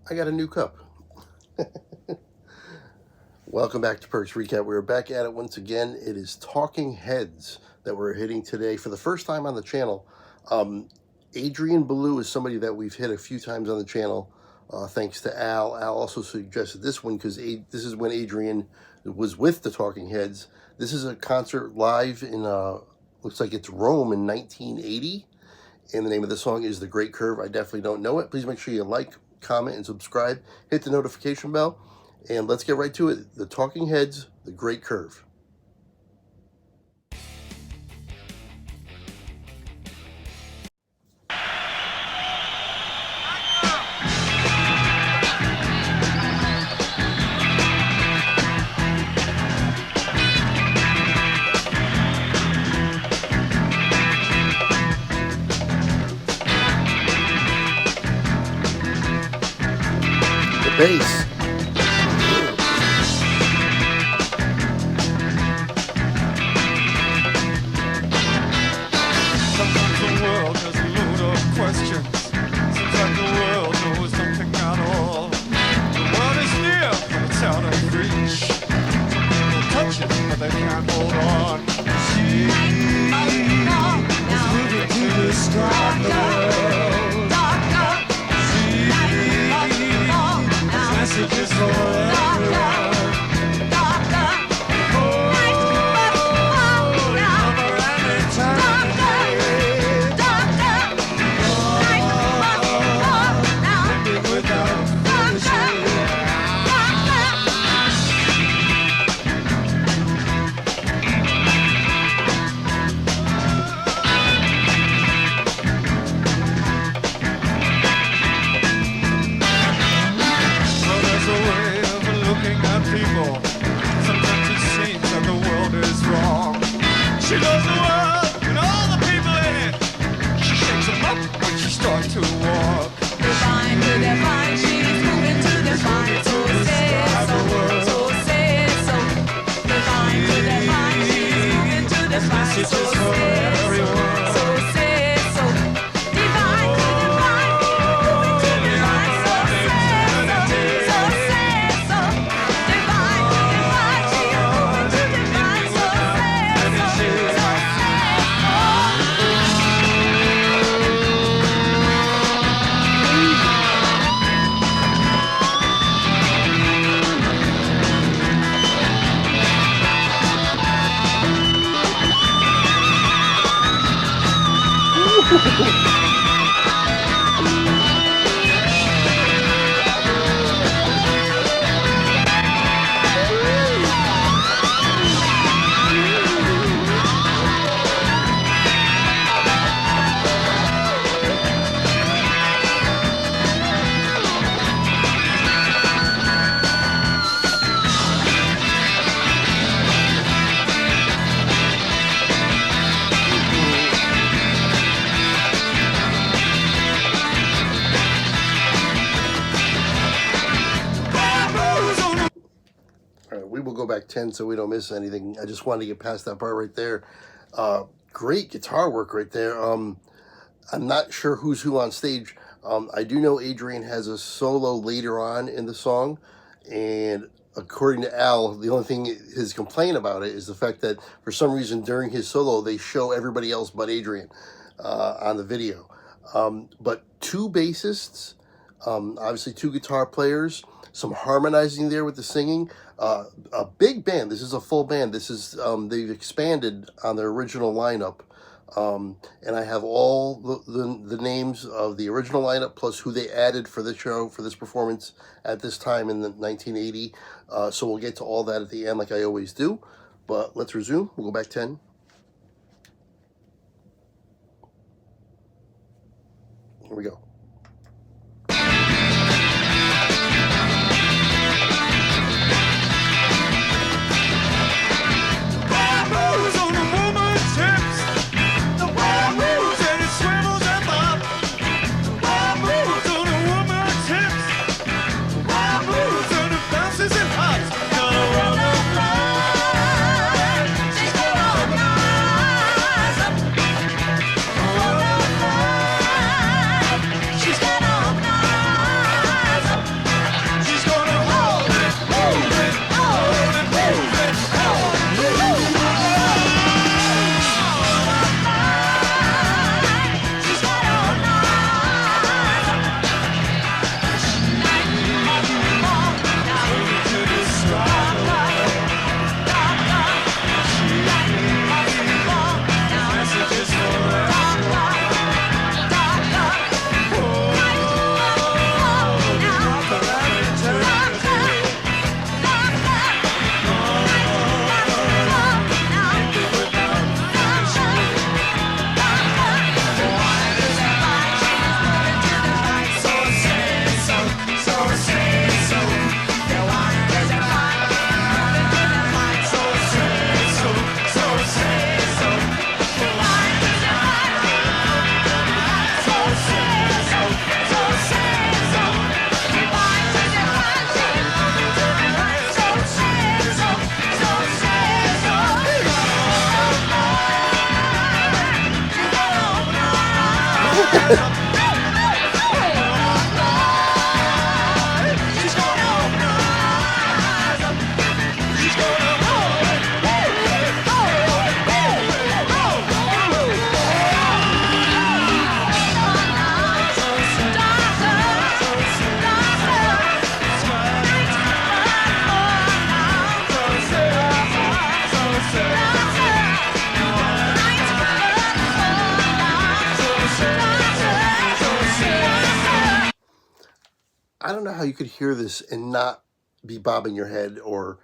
I got a new cup. Welcome back to Perks Recap. We're back at it once again. It is Talking Heads that we're hitting today for the first time on the channel. Adrian Ballou is somebody that we've hit a few times on the channel, thanks to Al. Al also suggested this one because this is when Adrian was with the Talking Heads. This is a concert live in, looks like it's Rome in 1980. And the name of the song is The Great Curve. I definitely don't know it. Please make sure you like, comment, and subscribe. Hit the notification bell. And let's get right to it. The Talking Heads, The Great Curve. The bass. We will go back 10 so we don't miss anything. I just wanted to get past that part right there. Great guitar work right there. I'm not sure who's who on stage. I do know Adrian has a solo later on in the song, and according to Al, the only thing his complaint about it is the fact that for some reason during his solo they show everybody else but Adrian on the video. But two bassists, obviously two guitar players, some harmonizing there with the singing. A big band. This is a full band. This is they've expanded on their original lineup, and I have all the names of the original lineup plus who they added for this show, for this performance at this time in the 1980. So we'll get to all that at the end like I always do, but let's resume. We'll go back 10. Here we go. I don't know how you could hear this and not be bobbing your head or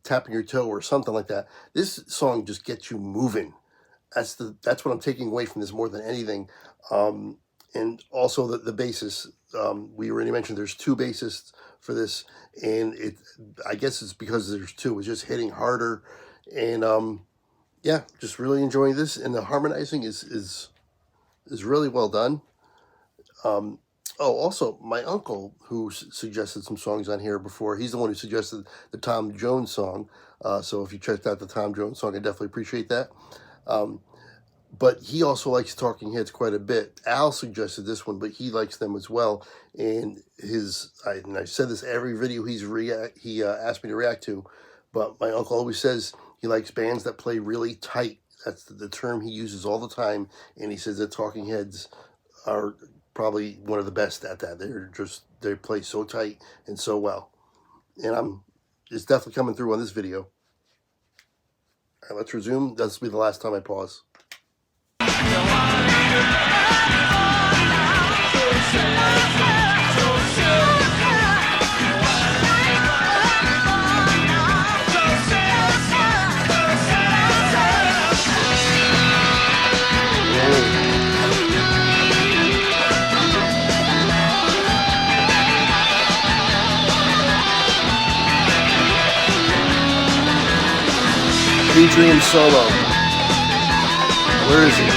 tapping your toe or something like that. This song just gets you moving. That's what I'm taking away from this more than anything. And also the bassist. We already mentioned there's two bassists for this, and I guess it's because there's two. It's just hitting harder, and yeah, just really enjoying this. And the harmonizing is really well done. Oh, also, my uncle, who suggested some songs on here before, he's the one who suggested the Tom Jones song. So if you checked out the Tom Jones song, I definitely appreciate that. But he also likes Talking Heads quite a bit. Al suggested this one, but he likes them as well. And I said this every video he asked me to react to, but my uncle always says he likes bands that play really tight. That's the term he uses all the time. And he says that Talking Heads are probably one of the best at that. They play so tight and so well. And it's definitely coming through on this video. All right, let's resume. This will be the last time I pause. Adrian solo. Where is he?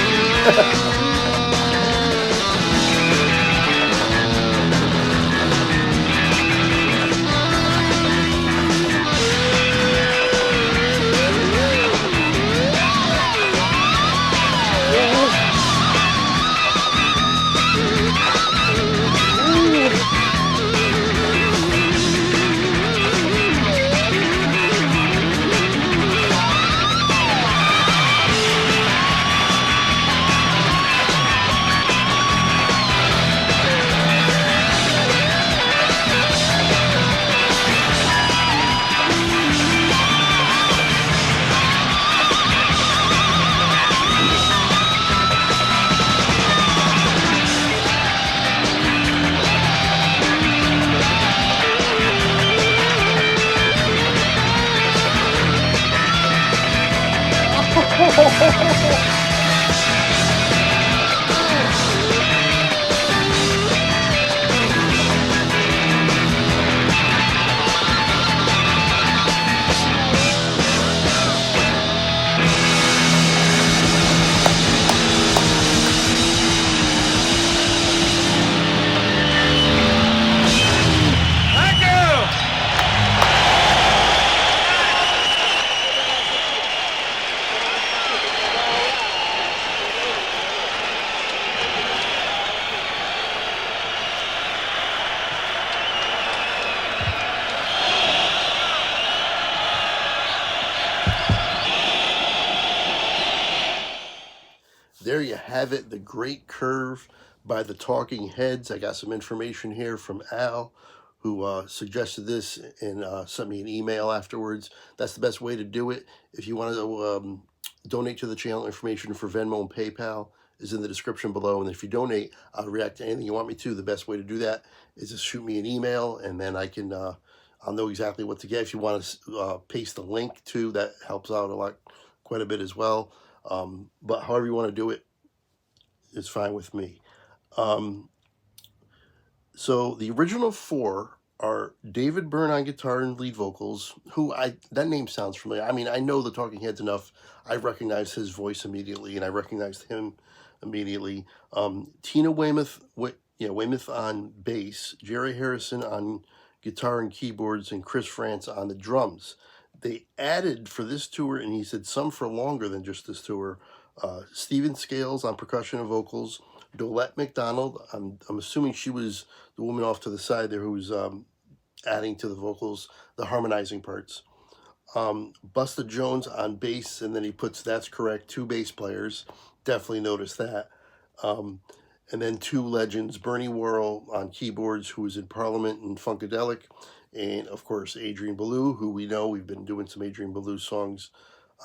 There you have it, The Great Curve by the Talking Heads. I got some information here from Al, who suggested this and sent me an email afterwards. That's the best way to do it. If you want to donate to the channel, information for Venmo and PayPal is in the description below. And if you donate, I'll react to anything you want me to. The best way to do that is just shoot me an email, and then I can I'll know exactly what to get. If you want to paste the link too, that helps out quite a bit as well. But however you want to do it, it's fine with me. So the original four are David Byrne on guitar and lead vocals, that name sounds familiar. I mean, I know the Talking Heads enough. I recognized his voice immediately, and I recognized him immediately. Tina Weymouth on bass, Jerry Harrison on guitar and keyboards, and Chris France on the drums. They added for this tour, and he said some for longer than just this tour, Steven Scales on percussion and vocals. Dolette McDonald, I'm assuming she was the woman off to the side there who's adding to the vocals, the harmonizing parts. Busta Jones on bass, and then he puts "that's correct" 2 bass players. Definitely noticed that. Um, and then 2 legends, Bernie Worrell on keyboards, who was in Parliament and Funkadelic, and of course Adrian Belew, who we know we've been doing some Adrian Belew songs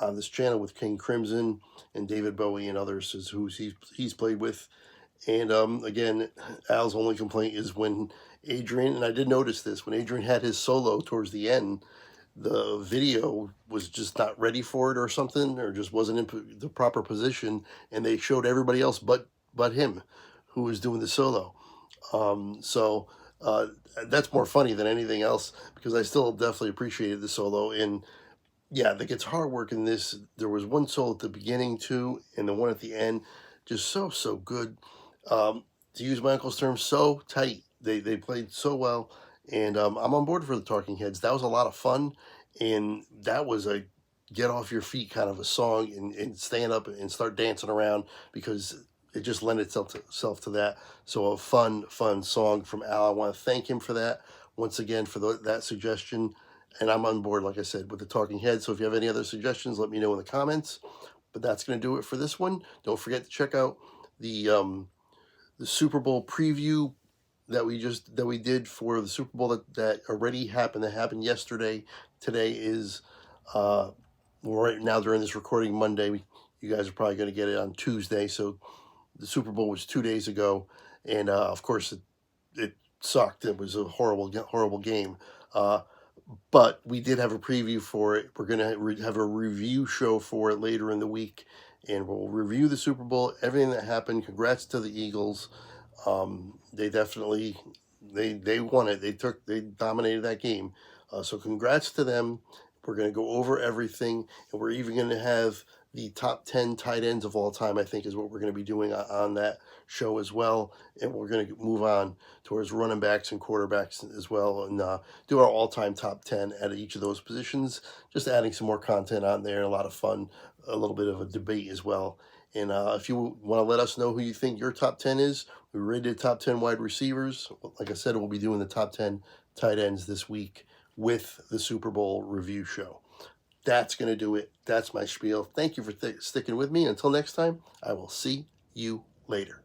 on this channel with King Crimson and David Bowie and others is who he's played with. And again, Al's only complaint is when Adrian, and I did notice this, when Adrian had his solo towards the end, the video was just not ready for it or something, or just wasn't in the proper position, and they showed everybody else but him, who was doing the solo. So that's more funny than anything else, because I still definitely appreciated the solo. And yeah, the guitar work in this, there was one solo at the beginning too, and the one at the end, just so good. To use my uncle's term, so tight. They played so well, and I'm on board for the Talking Heads. That was a lot of fun, and that was a get off your feet kind of a song, and stand up and start dancing around, because it just lent itself to that. So a fun song from Al. I want to thank him for that once again for that suggestion, and I'm on board, like I said, with the Talking Heads. So if you have any other suggestions, let me know in the comments. But that's going to do it for this one. Don't forget to check out the Super Bowl preview that we did for the Super Bowl that already happened. That happened yesterday. Today is right now during this recording Monday. You guys are probably going to get it on Tuesday. So the Super Bowl was 2 days ago, and of course it sucked. It was a horrible game. But we did have a preview for it. We're going to have a review show for it later in the week, and we'll review the Super Bowl, everything that happened. Congrats to the Eagles. They definitely, they won it. They dominated that game. So congrats to them. We're going to go over everything, and we're even going to have the top 10 tight ends of all time, I think, is what we're going to be doing on that show as well. And we're going to move on towards running backs and quarterbacks as well, and do our all-time top 10 at each of those positions, just adding some more content on there, a lot of fun, a little bit of a debate as well. And if you want to let us know who you think your top 10 is, we rated top 10 wide receivers. Like I said, we'll be doing the top 10 tight ends this week with the Super Bowl review show. That's going to do it. That's my spiel. Thank you for sticking with me. Until next time, I will see you later.